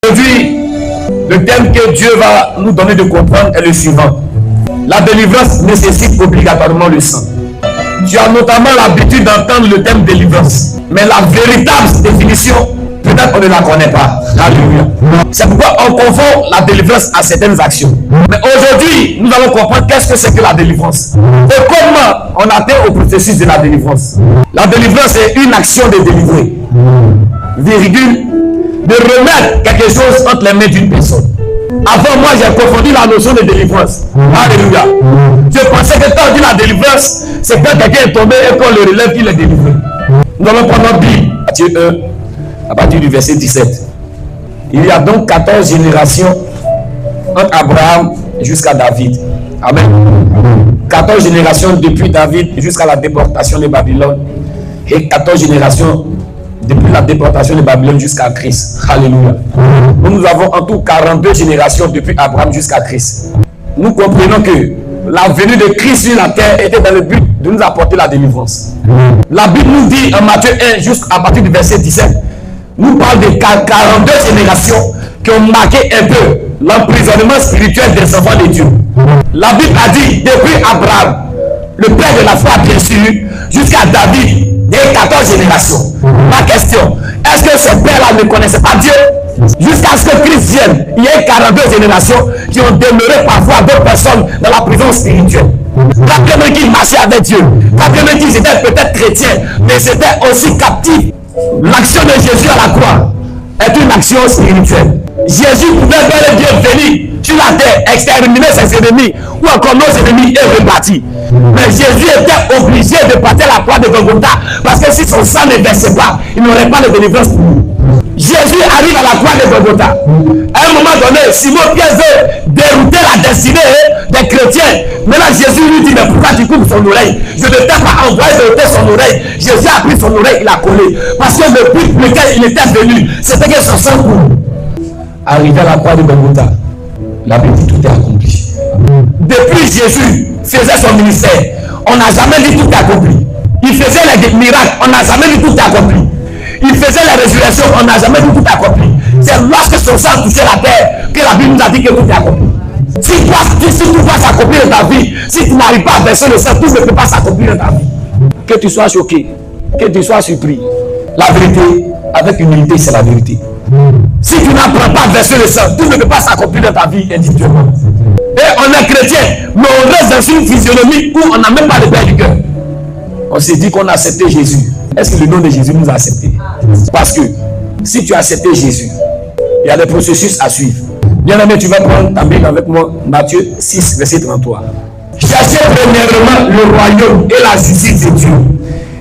Aujourd'hui, le thème que Dieu va nous donner de comprendre est le suivant. La délivrance nécessite obligatoirement le sang. Tu as notamment l'habitude d'entendre le thème délivrance. Mais la véritable définition, peut-être on ne la connaît pas. Alléluia. C'est pourquoi on confond la délivrance à certaines actions. Mais aujourd'hui, nous allons comprendre qu'est-ce que c'est que la délivrance. Et comment on atteint au processus de la délivrance. La délivrance est une action de délivrer. Virgule. De remettre quelque chose entre les mains d'une personne. Avant moi, j'ai confondu la notion de délivrance. Alléluia. Je pensais que quand on dit la délivrance, c'est quand quelqu'un est tombé et qu'on le relève, il est délivré. Nous allons prendre notre Bible, Matthieu 1, à partir du verset 17. Il y a donc 14 générations entre Abraham jusqu'à David. Amen. 14 générations depuis David jusqu'à la déportation de Babylone. Et 14 générations depuis la déportation de Babylone jusqu'à Christ. Alléluia. Nous avons en tout 42 générations depuis Abraham jusqu'à Christ. Nous comprenons que la venue de Christ sur la terre était dans le but de nous apporter la délivrance. La Bible nous dit en Matthieu 1 jusqu'à partir du verset 17, nous parle de 42 générations qui ont marqué un peu l'emprisonnement spirituel des enfants de Dieu. La Bible a dit depuis Abraham, le père de la foi bien sûr, jusqu'à David, des 14 générations. Ma question, est-ce que ce père-là ne connaissait pas Dieu? Jusqu'à ce que Christ vienne, il y a 42 générations qui ont demeuré parfois d'autres personnes dans la prison spirituelle. Quelqu'un qui marchait avec Dieu, quelqu'un qui était peut-être chrétien, mais c'était aussi captif. L'action de Jésus à la croix est une action spirituelle. Jésus pouvait bel et bien venir sur la terre, exterminer ses ennemis, ou encore nos ennemis et repartir. Mais Jésus était obligé de partir à la croix de Golgotha, parce que si son sang ne versait pas, il n'aurait pas de délivrance pour nous. Jésus arrive à la croix de Golgotha. À un moment donné, Simon-Pierre veut dérouter la destinée des chrétiens. Maintenant, Jésus lui dit, mais pourquoi tu coupes son oreille? Je ne t'ai pas envoyé dérouter son oreille. Jésus a pris son oreille, il a collé. Parce que le but pour lequel il était venu, c'était que son sang coule. Arrivé à la croix de Golgotha, la Bible dit tout est accompli. Depuis Jésus faisait son ministère, on n'a jamais dit tout est accompli. Il faisait les miracles, on n'a jamais dit tout est accompli. Il faisait la résurrection, on n'a jamais dit tout est accompli. C'est lorsque son sang touchait la terre que la Bible nous a dit que tout est accompli. Si tout va s'accomplir dans ta vie, si tu n'arrives pas à verser le sang, tout ne peut pas s'accomplir dans ta vie. Que tu sois choqué, que tu sois surpris, la vérité, avec humilité, c'est la vérité. Si tu n'apprends pas à verser le sang, tout ne peut pas s'accomplir dans ta vie individuellement. Et on est chrétien, mais on reste dans une physionomie où on n'a même pas le père du cœur. On s'est dit qu'on a accepté Jésus. Est-ce que le nom de Jésus nous a accepté? Parce que si tu as accepté Jésus, il y a des processus à suivre. Bien aimé, tu vas prendre ta Bible avec moi, Matthieu 6, verset 33. Cherchez premièrement le royaume et la justice de Dieu,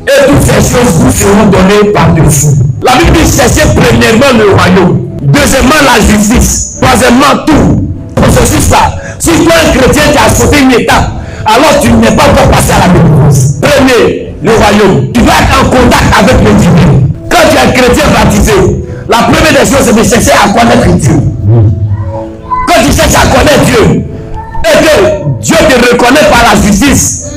et toutes ces choses vous seront données par-dessus. La Bible dit cherchez premièrement le royaume, deuxièmement la justice, troisièmement tout. Processus là. Si toi un chrétien qui a sauté une étape, alors tu n'es pas encore passé à la délivrance. Premier, le royaume. Tu dois être en contact avec le divin. Quand tu es un chrétien baptisé, la première des choses c'est de chercher à connaître Dieu. Quand tu cherches à connaître Dieu, et que Dieu te reconnaît par la justice,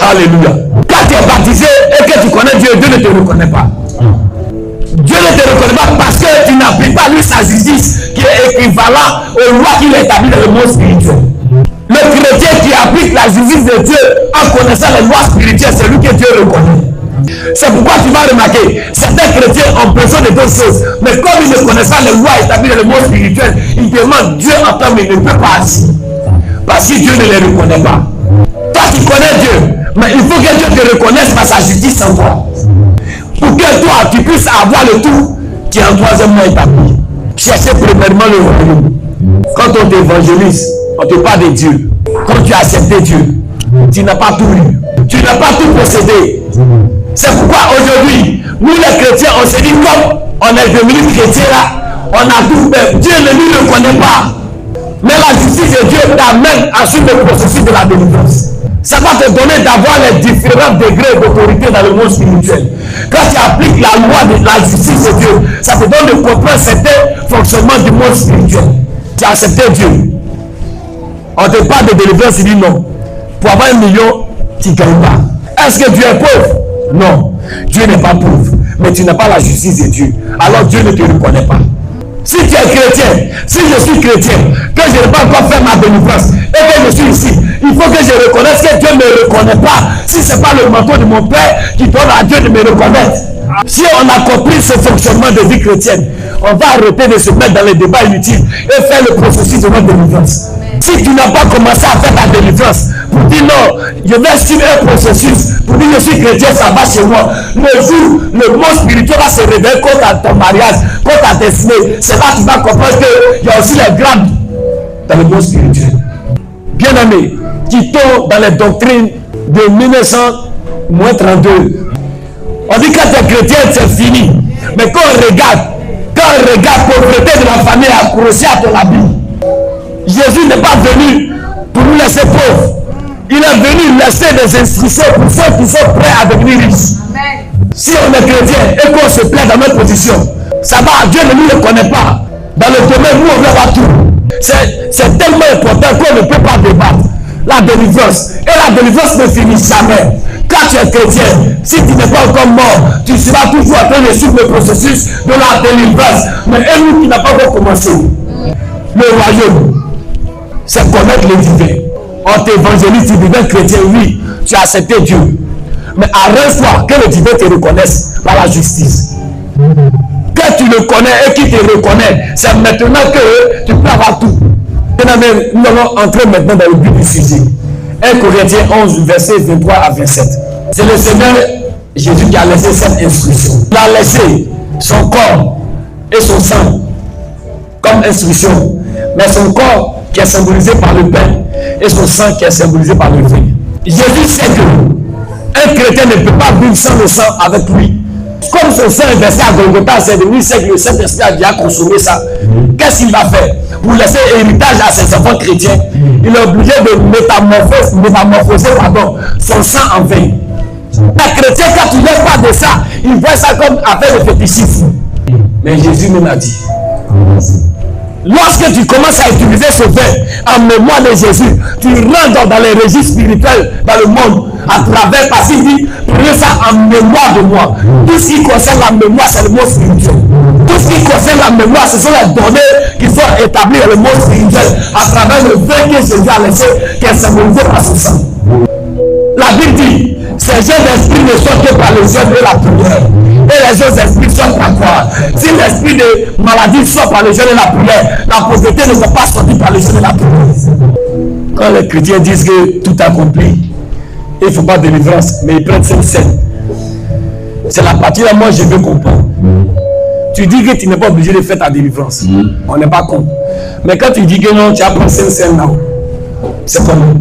alléluia. Quand tu es baptisé et que tu connais Dieu, Dieu ne te reconnaît pas. Dieu ne te reconnaît pas parce que tu n'appliques pas lui sa justice qui est équivalent aux lois qu'il a établies dans le monde spirituel. Le chrétien qui applique la justice de Dieu en connaissant les lois spirituelles, c'est lui que Dieu reconnaît. C'est pourquoi tu vas remarquer, certains chrétiens ont besoin de deux choses, mais comme ils ne connaissent pas les lois établies dans le monde spirituel, ils demandent Dieu en tant mais il ne peut pas agir. Parce que Dieu ne les reconnaît pas. Toi tu connais Dieu, mais il faut que Dieu te reconnaisse par sa justice en toi. Pour que toi tu puisses avoir le tout qui est en troisièmement établi. Cherchez premièrement le royaume. Quand on t'évangélise, on te parle de Dieu. Quand tu as accepté Dieu, tu n'as pas tout eu. Tu n'as pas tout possédé. C'est pourquoi aujourd'hui, nous les chrétiens, on se dit comme on est devenu chrétien là, on a tout fait. Dieu ne nous reconnaît pas. Mais la justice de Dieu t'amène à suivre le processus de la délivrance. Ça va te donner d'avoir les différents degrés d'autorité dans le monde spirituel. Quand tu appliques la loi de la justice de Dieu, ça te donne de comprendre certains fonctionnements du monde spirituel. Tu as accepté Dieu. On te parle de délivrance, tu dis non. Pour avoir 1 million, tu ne gagnes pas. Est-ce que Dieu est pauvre? Non, Dieu n'est pas pauvre, mais tu n'as pas la justice de Dieu. Alors Dieu ne te reconnaît pas. Si tu es chrétien, si je suis chrétien, que je n'ai pas encore fait ma délivrance et que je suis ici, il faut que je reconnaisse que Dieu ne me reconnaît pas. Si ce n'est pas le manteau de mon Père qui donne à Dieu de me reconnaître. Si on a compris ce fonctionnement de vie chrétienne, on va arrêter de se mettre dans les débats inutiles et faire le processus de notre délivrance. Si tu n'as pas commencé à faire ta délivrance, pour dire non, je vais suivre un processus, pour dire je suis chrétien, ça va chez moi. Le jour, le monde spirituel va se révéler contre ton mariage, contre ta destinée. C'est là que tu vas comprendre qu'il y a aussi les grades dans le monde spirituel. Bien-aimés, qui tombent dans les doctrines de 1932. On dit que quand tu es chrétien, c'est fini. Mais quand on regarde pauvreté de la famille accrochée à ton habit, Jésus n'est pas venu pour nous laisser pauvres. Il est venu laisser des instructions pour ceux qui sont prêts à devenir riches. Si on est chrétien et qu'on se plaît dans notre position, ça va, Dieu ne nous le connaît pas. Dans le domaine où on veut avoir tout. C'est tellement important qu'on ne peut pas débattre. La délivrance. Et la délivrance ne finit jamais. Quand tu es chrétien, si tu n'es pas encore mort, tu seras toujours en train de suivre le processus de la délivrance. Mais un nous qui n'a pas encore commencé, le royaume, c'est connaître le divin. On t'évangélise, tu deviens chrétien, oui, tu as accepté Dieu. Mais arrête-toi que le divin te reconnaisse par la justice. Que tu le connais et qu'il te reconnaît, c'est maintenant que tu peux avoir tout. Nous allons entrer maintenant dans le but du sujet. 1 Corinthiens 11, verset 23 à 27. C'est le Seigneur Jésus qui a laissé cette instruction. Il a laissé son corps et son sang comme instruction. Mais son corps qui est symbolisé par le pain et son sang qui est symbolisé par le vin. Jésus sait que un chrétien ne peut pas vivre sans le sang avec lui. Comme son sang est versé à Golgotha, c'est devenu ce que le Saint-Esprit a déjà consommé ça. Qu'est-ce qu'il va faire? Pour laisser héritage à ses enfants chrétiens, il est obligé de métamorphoser son sang en vin. Les chrétiens, quand tu ne lèves pas de ça, ils voient ça comme affaire de fétichisme. Mais Jésus nous l'a dit. Lorsque tu commences à utiliser ce vin en mémoire de Jésus, tu rentres dans les registres spirituels dans le monde à travers, parce qu'il dit, prenez ça en mémoire de moi. Tout ce qui concerne la mémoire, c'est le monde spirituel. Tout ce qui concerne la mémoire, ce sont les données qui sont établies dans le monde spirituel à travers le vin que Jésus a laissé, qui est symbolisé par son sang. La Bible dit, ces jeunes esprits ne sont que par le jeûne et la prière. Et les autres esprits sortent par quoi? Si l'esprit de maladie sort par le jeûne et la prière, la pauvreté ne peut pas sortir par le jeûne et la prière. Quand les chrétiens disent que tout accompli, il ne faut pas de délivrance, mais ils prennent cette scène. C'est la partie là, moi je veux comprendre. Tu dis que tu n'es pas obligé de faire ta délivrance. On n'est pas contre. Mais quand tu dis que non, tu as pris cette scène là. C'est comment?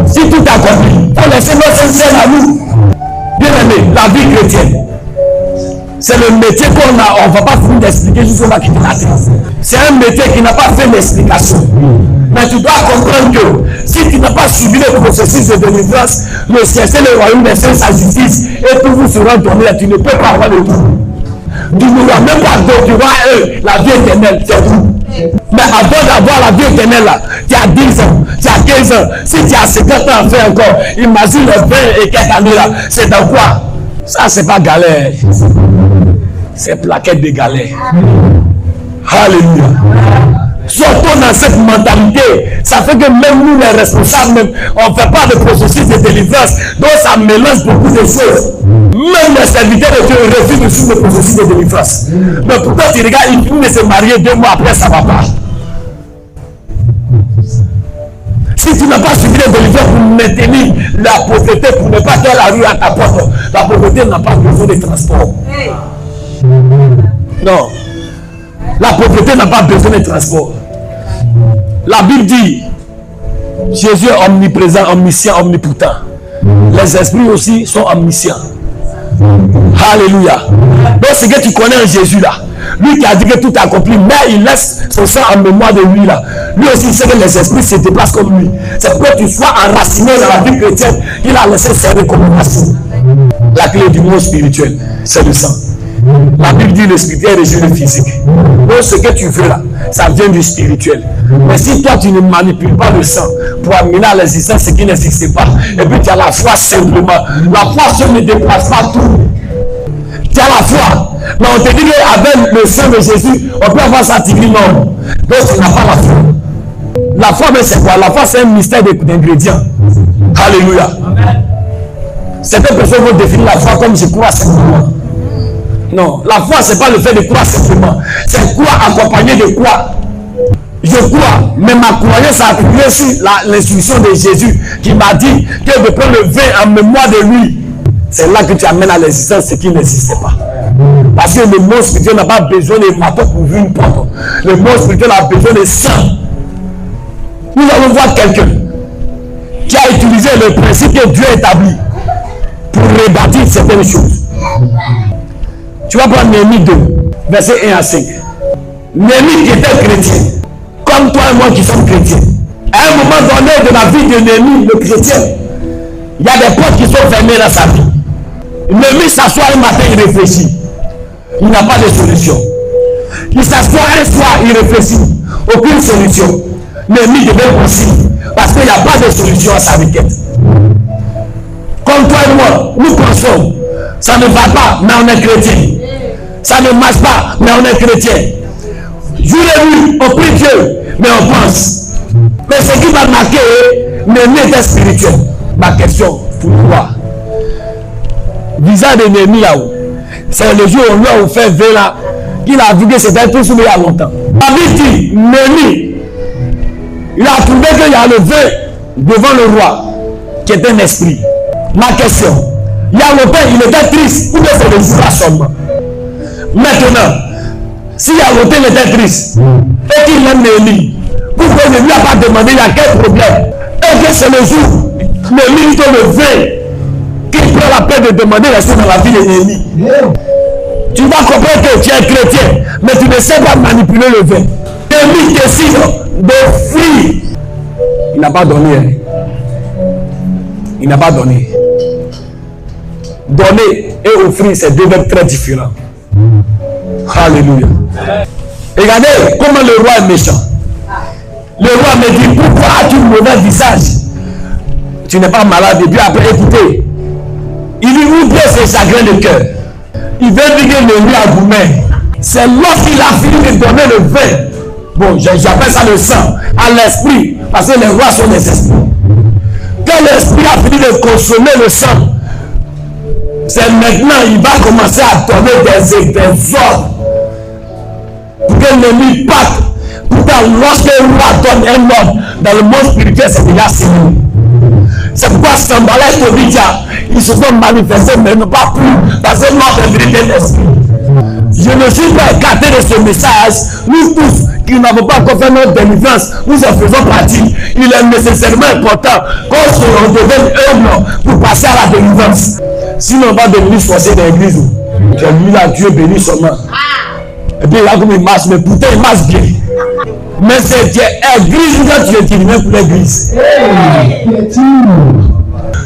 Si tout est accompli, il faut laisser notre scène à nous. Bien aimé, la vie chrétienne, c'est le métier qu'on a. On ne va pas finir d'expliquer jusqu'à la quitter la terre. C'est un métier qui n'a pas fait d'explication. Mais tu dois comprendre que si tu n'as pas suivi le processus de délivrance, le ciel, c'est le royaume des cieux, sa justice, et tout vous sera donné, tu ne peux pas avoir le tout. Tu ne vas même pas donner, tu vois, la vie éternelle, c'est tout. Mais avant d'avoir la vie éternelle, là, tu as 10 ans, tu as 15 ans, si tu as 50 ans à faire encore, imagine les 20 et quelques années là, c'est dans quoi? Ça, c'est pas galère. C'est plaquette de galère. Alléluia. Sortons dans cette mentalité. Ça fait que même nous, les responsables, même, on ne fait pas de processus de délivrance. Donc ça mélange beaucoup de choses. Même les serviteurs de Dieu refusent de suivre le processus de délivrance. Mais pourtant, tu regardes, ils finissent de se marier 2 mois après, ça ne va pas. Si tu n'as pas suivi les délivrances pour maintenir la pauvreté, pour ne pas faire la rue à ta porte, la pauvreté n'a pas besoin de transport. Non. La pauvreté n'a pas besoin de transport. La Bible dit, Jésus est omniprésent, omniscient, omnipotent. Les esprits aussi sont omniscients. Alléluia. Donc ce que tu connais en Jésus là, lui qui a dit que tout est accompli, mais il laisse son sang en mémoire de lui là. Lui aussi il sait que les esprits se déplacent comme lui. C'est pour que tu sois enraciné dans la vie chrétienne qu'il a laissé ses recommandations. La clé du monde spirituel, c'est le sang. La Bible dit le spirituel réjouit le physique. Donc Donc ce que tu veux là, ça vient du spirituel. Mais si toi tu ne manipules pas le sang pour amener à l'existence ce qui n'existe pas, et puis tu as la foi simplement, la foi seule ne déplace pas tout. Tu as la foi. Mais on te dit qu'avec le sang de Jésus, on peut avoir ça divine. Non. Donc tu n'as pas la foi. La foi, mais c'est quoi? La foi, c'est un mystère d'ingrédients. Alléluia. Certaines personnes vont définir la foi comme je crois simplement. Non, la foi, ce n'est pas le fait de croire simplement. C'est croire accompagné de quoi? Je crois, mais ma croyance a appuyé sur l'instruction de Jésus qui m'a dit que de prendre le vin en mémoire de lui. C'est là que tu amènes à l'existence ce qui n'existait pas. Parce que le monde spirituel n'a pas besoin de marteau pour ouvrir une porte. Le monde spirituel a besoin de sang. Nous allons voir quelqu'un qui a utilisé le principe que Dieu a établi pour rebâtir certaines choses. Tu vas prendre Néhémie 2, verset 1 à 5. Néhémie qui était chrétien, comme toi et moi qui sommes chrétiens. À un moment donné de la vie de Néhémie, le chrétien, il y a des portes qui sont fermées dans sa vie. Néhémie s'assoit un matin, il réfléchit. Il n'a pas de solution. Il s'assoit un soir, il réfléchit. Aucune solution. Néhémie devait aussi, parce qu'il n'y a pas de solution à sa requête. Comme toi et moi, nous pensons, ça ne va pas, mais on est chrétien. Ça ne marche pas, mais on est chrétien. Jour et nuit, on prie Dieu, mais on pense. Mais ce qui va marquer, Néhémie était spirituel. Ma question pour toi, visage de Néhémie là-haut, c'est le jour où on lui a offert vin là, qu'il a vu que c'était tout soumis il y a longtemps. La Bible dit, Néhémie, il a trouvé qu'il y a le vin devant le roi, qui est un esprit. Ma question, il y a longtemps, il était triste, ou bien c'est le jour seulement. Maintenant, s'il y a longtemps, il était triste, et qu'il aime Néhémie, pourquoi il ne lui a pas demandé, il y a quel problème? Et que c'est le jour, Néhémie dit le vin, qu'il prend la peine de demander les choses dans la vie de Néhémie. Tu vas comprendre que tu es chrétien, mais tu ne sais pas manipuler le vin. Néhémie décide d'offrir. Il n'a pas donné. Il n'a pas donné. Donner et offrir, c'est deux verbes très différents. Alléluia. Regardez comment le roi est méchant. Le roi me dit, pourquoi as-tu un mauvais visage? Tu n'es pas malade. Et puis après, écoutez, il dit, où bien ses chagrins de cœur? Il veut dire que le lui a gourmet. C'est lorsqu'il a fini de donner le vin. Bon, j'appelle ça le sang, à l'esprit, parce que les rois sont des esprits. Quand l'esprit a fini de consommer le sang, c'est maintenant il va commencer à donner des ordres pour que l'ennemi parte. Pourtant, lorsque le roi donne un ordre dans le monde spirituel, c'est déjà signé. C'est pourquoi Sanballat et Tobia, ils se sont manifestés, mais non pas plus, parce que l'ordre est vérité d'esprit. Je ne suis pas écarté de ce message. Nous tous qui n'avons pas encore fait notre délivrance, nous en faisons partie. Il est nécessairement important qu'on se redevienne humble pour passer à la délivrance. Sinon, on va devenir sorcier dans l'église. Tu as mis là, Dieu béni seulement. Et puis là, comme il marche, mais pourtant il marche bien. Mais c'est l'église que tu es utilisé pour l'église.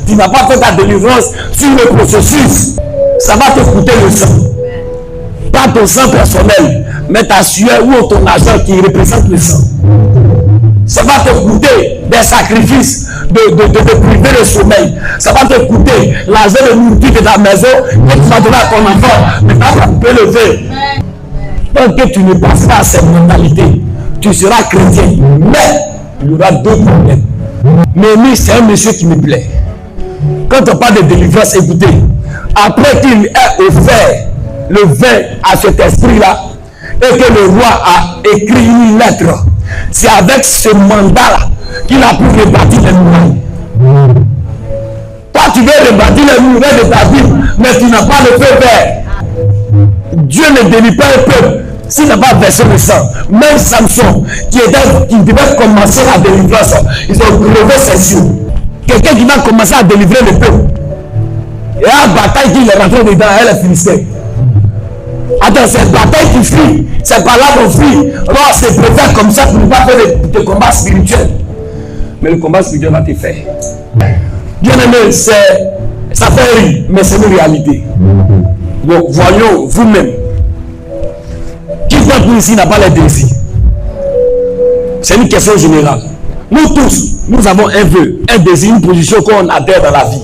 Tu n'as pas fait ta délivrance sur le processus. Ça va te coûter le sang. Pas ton sang personnel, mais ta sueur ou ton argent qui représente le sang. Ça va te coûter des sacrifices, de priver le sommeil. Ça va te coûter l'argent de nourriture de ta maison que tu vas donner à ton enfant. Mais tu vas couper le feu. Tant que tu ne passes pas à cette mentalité, tu seras chrétien. Mais il y aura deux problèmes. Mais c'est un monsieur qui me plaît. Quand on parle de délivrance, écoutez, après qu'il ait offert le vin à cet esprit-là, et que le roi a écrit une lettre, c'est avec ce mandat-là qu'il a pu rebâtir les murailles. Toi, tu veux rebâtir les murailles de ta vie, mais tu n'as pas le feu vert. Dieu ne délivre pas un peuple s'il n'a pas versé le sang. Même Samson, qui devait commencer la délivrance, ils ont crevé ses yeux. Quelqu'un qui va commencer à délivrer le peuple. Et la bataille qu'il est rentré dedans, elle est finissée. Attends, cette bataille qui fuit, c'est pas là qu'on fuit. Alors, c'est préfère comme ça pour ne pas faire de combat spirituel. Mais le combat spirituel va te faire. Bien aimé, ça fait rire, mais c'est une réalité. Donc, voyons vous-même. Qui peut d'entre nous ici n'a pas les désirs. C'est une question générale. Nous tous, nous avons un vœu, un désir, une position qu'on adhère dans la vie.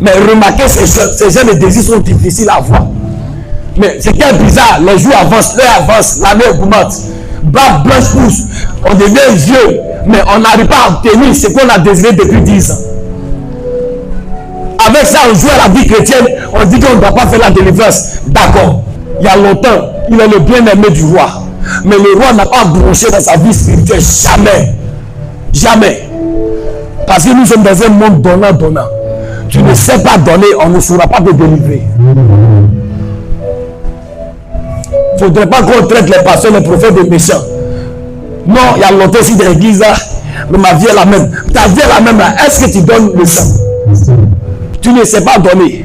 Mais remarquez, ces gens de désirs sont difficiles à voir. Mais c'est bien bizarre, les jours avancent, l'heure avance, l'année augmente. Barbe blanche pousse, on devient vieux, mais on n'arrive pas à obtenir ce qu'on a désiré depuis 10 ans. Avec ça, on joue à la vie chrétienne, on dit qu'on ne doit pas faire la délivrance. D'accord, il y a longtemps, il est le bien-aimé du roi. Mais le roi n'a pas bronché dans sa vie spirituelle, jamais. Jamais. Parce que nous sommes dans un monde donnant. Tu ne sais pas donner, on ne saura pas te délivrer. Il ne faudrait pas qu'on traite les pasteurs, les prophètes de méchants. Non, il y a longtemps ici dans l'église, mais ma vie est la même. Ta vie est la même. Est-ce que tu donnes le sang? Tu ne sais pas donner.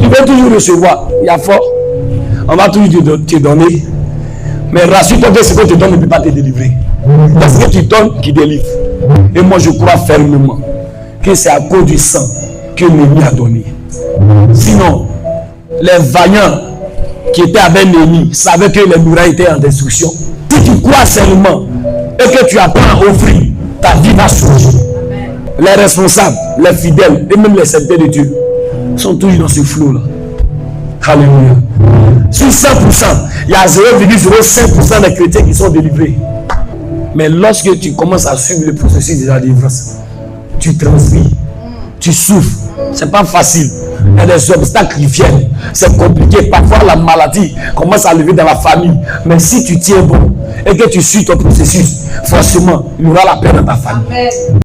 Tu veux toujours recevoir. Il y a fort. On va toujours te donner. Mais rassure-toi que ce qu'on te donne ne peut pas te délivrer. Parce que tu donnes qui délivre. Et moi je crois fermement que c'est à cause du sang que Néhémie a donné. Sinon, les vaillants qui étaient avec Néhémie savaient que les murailles étaient en destruction. Si tu crois seulement et que tu apprends à offrir, ta vie va changer. Les responsables, les fidèles et même les serviteurs de Dieu sont toujours dans ce flot-là. Alléluia. Sur 100%, il y a 0,05% des chrétiens qui sont délivrés. Mais lorsque tu commences à suivre le processus de la délivrance, tu transpires, tu souffres. C'est pas facile. Il y a des obstacles qui viennent. C'est compliqué. Parfois, la maladie commence à lever dans la famille. Mais si tu tiens bon et que tu suis ton processus, forcément, il y aura la paix dans ta famille. Amen.